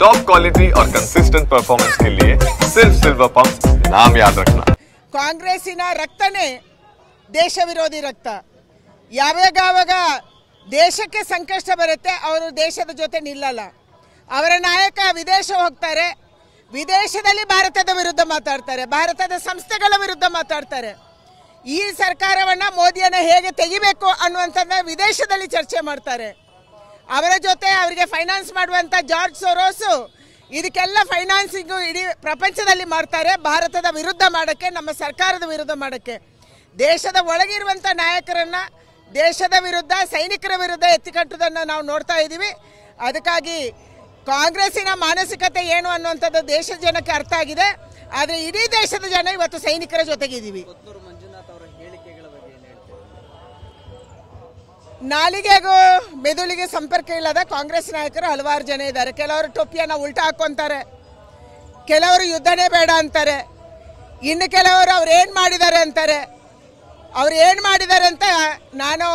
Top quality और consistent performance के लिए सिर्फ सिल्वर पंप नाम याद रखना। ಕಾಂಗ್ರೆಸ್ಸಿನ ರಕ್ತನೇ ದೇಶ ವಿರೋಧಿ ರಕ್ತ. ಯಾವಾಗ ದೇಶಕ್ಕೆ ಸಂಕಷ್ಟ ಬರುತ್ತೆ ಅವರು ದೇಶದ ಜೊತೆ ನಿಲ್ಲಲ್ಲ. ಅವರ ನಾಯಕ ವಿದೇಶ ಹೋಗ್ತಾರೆ, ವಿದೇಶದಲ್ಲಿ ಭಾರತದ ವಿರುದ್ಧ ಮಾತಾಡ್ತಾರೆ, ಭಾರತದ ಸಂಸ್ಥೆಗಳ ವಿರುದ್ಧ ಮಾತಾಡ್ತಾರೆ. ಈ ಸರ್ಕಾರವನ್ನು ಮೋದಿಯನ್ನು ಹೇಗೆ ತೆಗಿಬೇಕು ಅನ್ನುವಂಥದ್ದನ್ನ ವಿದೇಶದಲ್ಲಿ ಚರ್ಚೆ ಮಾಡ್ತಾರೆ. ಅವರ ಜೊತೆ ಅವರಿಗೆ ಫೈನಾನ್ಸ್ ಮಾಡುವಂಥ ಜಾರ್ಜ್ ಸೊರೋಸು ಇದಕ್ಕೆಲ್ಲ ಫೈನಾನ್ಸಿಂಗು ಇಡೀ ಪ್ರಪಂಚದಲ್ಲಿ ಮಾಡ್ತಾರೆ, ಭಾರತದ ವಿರುದ್ಧ ಮಾಡೋಕ್ಕೆ, ನಮ್ಮ ಸರ್ಕಾರದ ವಿರುದ್ಧ ಮಾಡೋಕ್ಕೆ. ದೇಶದ ಒಳಗಿರುವಂಥ ನಾಯಕರನ್ನು ದೇಶದ ವಿರುದ್ಧ, ಸೈನಿಕರ ವಿರುದ್ಧ ಎತ್ತಿಕಟ್ಟುವುದನ್ನು ನಾವು ನೋಡ್ತಾ ಇದ್ದೀವಿ. ಅದಕ್ಕಾಗಿ ಕಾಂಗ್ರೆಸ್ಸಿನ ಮಾನಸಿಕತೆ ಏನು ಅನ್ನುವಂಥದ್ದು ದೇಶದ ಜನಕ್ಕೆ ಅರ್ಥ ಆಗಿದೆ. ಆದರೆ ಇಡೀ ದೇಶದ ಜನ ಇವತ್ತು ಸೈನಿಕರ ಜೊತೆಗಿದ್ದೀವಿ. ನಾಲಿಗೆಗೂ ಮೆದುಳಿಗೆ ಸಂಪರ್ಕ ಇಲ್ಲದ ಕಾಂಗ್ರೆಸ್ ನಾಯಕರು ಹಲವಾರು ಜನ ಇದ್ದಾರೆ. ಕೆಲವರು ಟೊಪ್ಪಿಯನ್ನು ಉಲ್ಟಾ ಹಾಕ್ಕೊಂತಾರೆ, ಕೆಲವರು ಯುದ್ಧನೇ ಬೇಡ ಅಂತಾರೆ, ಇನ್ನು ಕೆಲವರು ಅವ್ರು ಏನು ಮಾಡಿದ್ದಾರೆ ಅಂತಾರೆ. ಅವ್ರು ಏನು ಮಾಡಿದ್ದಾರೆ ಅಂತ ನಾನು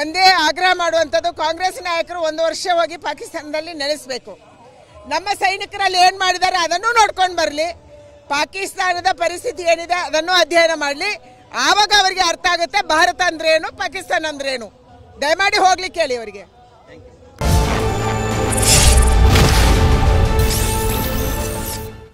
ಒಂದೇ ಆಗ್ರಹ ಮಾಡುವಂಥದ್ದು, ಕಾಂಗ್ರೆಸ್ ನಾಯಕರು 1 ವರ್ಷ ಹೋಗಿ ಪಾಕಿಸ್ತಾನದಲ್ಲಿ ನೆಲೆಸಬೇಕು. ನಮ್ಮ ಸೈನಿಕರಲ್ಲಿ ಏನು ಮಾಡಿದ್ದಾರೆ ಅದನ್ನು ನೋಡ್ಕೊಂಡು ಬರಲಿ, ಪಾಕಿಸ್ತಾನದ ಪರಿಸ್ಥಿತಿ ಏನಿದೆ ಅದನ್ನು ಅಧ್ಯಯನ ಮಾಡಲಿ. ಆವಾಗ ಅವರಿಗೆ ಅರ್ಥ ಆಗುತ್ತೆ ಭಾರತ ಅಂದ್ರೇನು, ಪಾಕಿಸ್ತಾನ ಅಂದ್ರೇನು. ದಯಮಾಡಿ ಹೋಗ್ಲಿಕ್ಕೆ ಹೇಳಿ ಅವರಿಗೆ.